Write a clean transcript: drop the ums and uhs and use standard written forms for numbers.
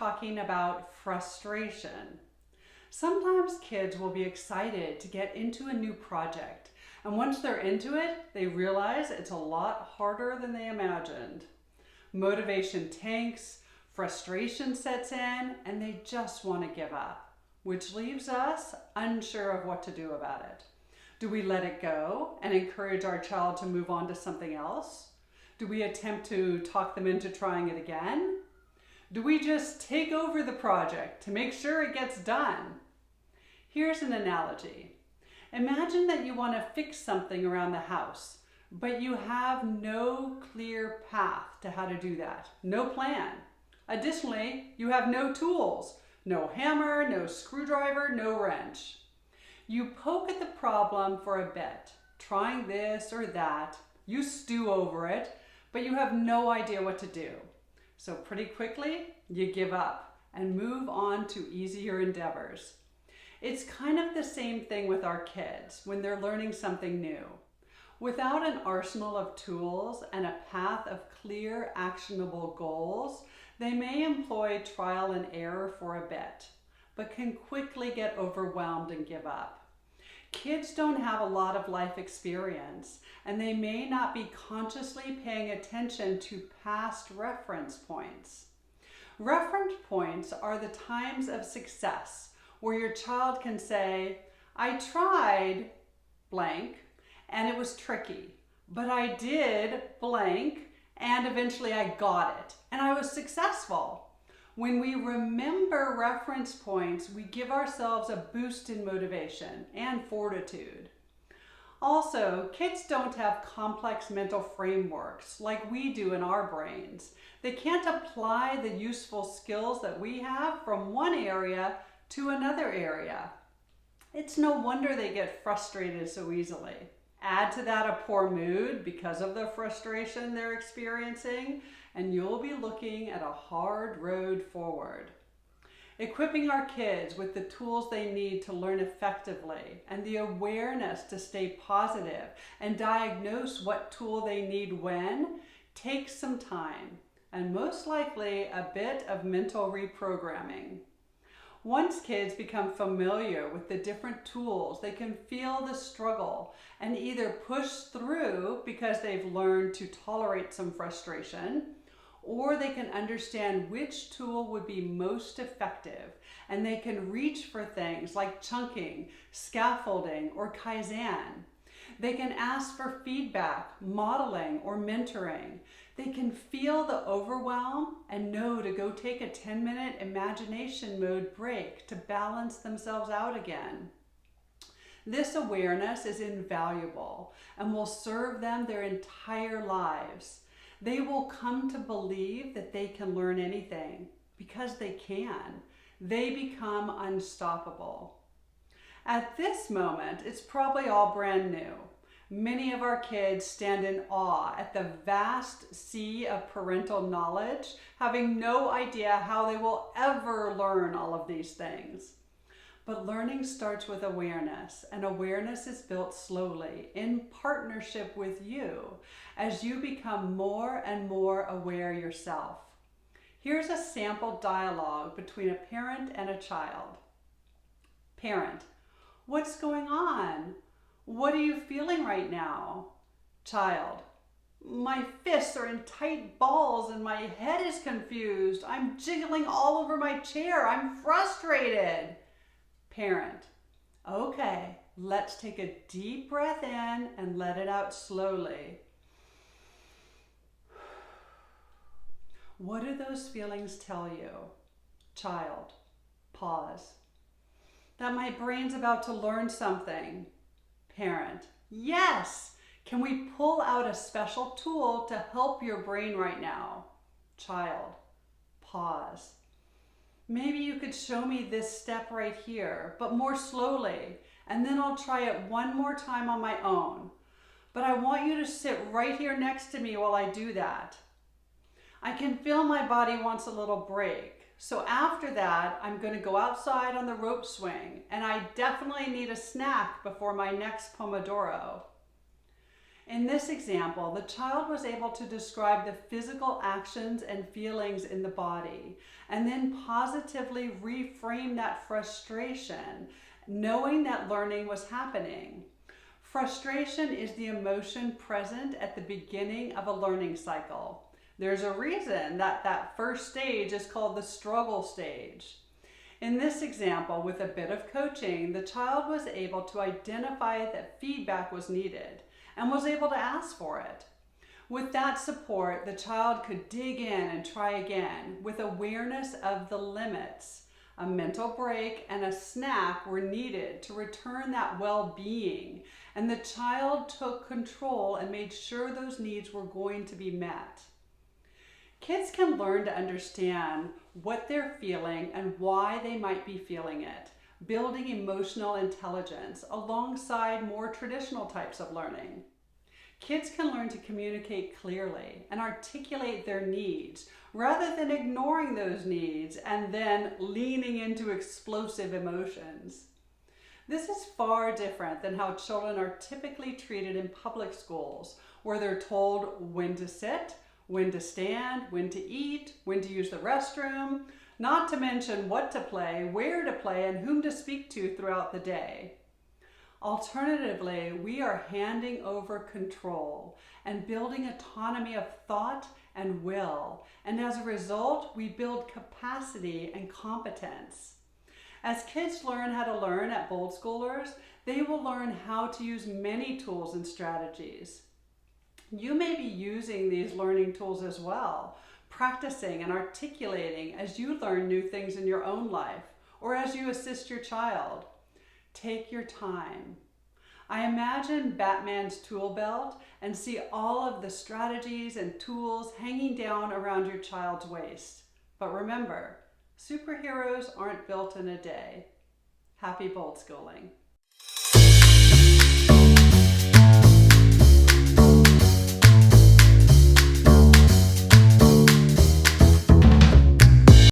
talking about frustration. Sometimes kids will be excited to get into a new project, and once they're into it, they realize it's a lot harder than they imagined. Motivation tanks, frustration sets in, and they just want to give up, which leaves us unsure of what to do about it. Do we let it go and encourage our child to move on to something else? Do we attempt to talk them into trying it again? Do we just take over the project to make sure it gets done? Here's an analogy. Imagine that you want to fix something around the house, but you have no clear path to how to do that, no plan. Additionally, you have no tools, no hammer, no screwdriver, no wrench. You poke at the problem for a bit, trying this or that. You stew over it, but you have no idea what to do. So pretty quickly, you give up and move on to easier endeavors. It's kind of the same thing with our kids when they're learning something new. Without an arsenal of tools and a path of clear, actionable goals, they may employ trial and error for a bit, but can quickly get overwhelmed and give up. Kids don't have a lot of life experience, and they may not be consciously paying attention to past reference points. Reference points are the times of success where your child can say, I tried blank and it was tricky, but I did blank and eventually I got it and I was successful. When we remember reference points, we give ourselves a boost in motivation and fortitude. Also, kids don't have complex mental frameworks like we do in our brains. They can't apply the useful skills that we have from one area to another area. It's no wonder they get frustrated so easily. Add to that a poor mood because of the frustration they're experiencing, and you'll be looking at a hard road forward. Equipping our kids with the tools they need to learn effectively and the awareness to stay positive and diagnose what tool they need when takes some time and most likely a bit of mental reprogramming. Once kids become familiar with the different tools, they can feel the struggle and either push through because they've learned to tolerate some frustration, or they can understand which tool would be most effective and they can reach for things like chunking, scaffolding, or Kaizen. They can ask for feedback, modeling, or mentoring. They can feel the overwhelm and know to go take a 10-minute imagination mode break to balance themselves out again. This awareness is invaluable and will serve them their entire lives. They will come to believe that they can learn anything because they can. They become unstoppable. At this moment, it's probably all brand new. Many of our kids stand in awe at the vast sea of parental knowledge, having no idea how they will ever learn all of these things. But learning starts with awareness, and awareness is built slowly in partnership with you as you become more and more aware yourself. Here's a sample dialogue between a parent and a child. Parent: what's going on? What are you feeling right now? Child: my fists are in tight balls and my head is confused. I'm jiggling all over my chair. I'm frustrated. Parent: okay, let's take a deep breath in and let it out slowly. What do those feelings tell you? Child: pause. That my brain's about to learn something. Parent: yes! Can we pull out a special tool to help your brain right now? Child: pause. Maybe you could show me this step right here, but more slowly, and then I'll try it one more time on my own. But I want you to sit right here next to me while I do that. I can feel my body wants a little break. So after that, I'm going to go outside on the rope swing, and I definitely need a snack before my next Pomodoro. In this example, the child was able to describe the physical actions and feelings in the body and then positively reframe that frustration, knowing that learning was happening. Frustration is the emotion present at the beginning of a learning cycle. There's a reason that that first stage is called the struggle stage. In this example, with a bit of coaching, the child was able to identify that feedback was needed and was able to ask for it. With that support, the child could dig in and try again with awareness of the limits. A mental break and a snack were needed to return that well-being, and the child took control and made sure those needs were going to be met. Kids can learn to understand what they're feeling and why they might be feeling it, building emotional intelligence alongside more traditional types of learning. Kids can learn to communicate clearly and articulate their needs rather than ignoring those needs and then leaning into explosive emotions. This is far different than how children are typically treated in public schools, where they're told when to sit, when to stand, when to eat, when to use the restroom, not to mention what to play, where to play, and whom to speak to throughout the day. Alternatively, we are handing over control and building autonomy of thought and will, and as a result, we build capacity and competence. As kids learn how to learn at Bold Schoolers, they will learn how to use many tools and strategies. You may be using these learning tools as well, practicing and articulating as you learn new things in your own life or as you assist your child. Take your time. I imagine Batman's tool belt and see all of the strategies and tools hanging down around your child's waist. But remember, superheroes aren't built in a day. Happy Bold Schooling.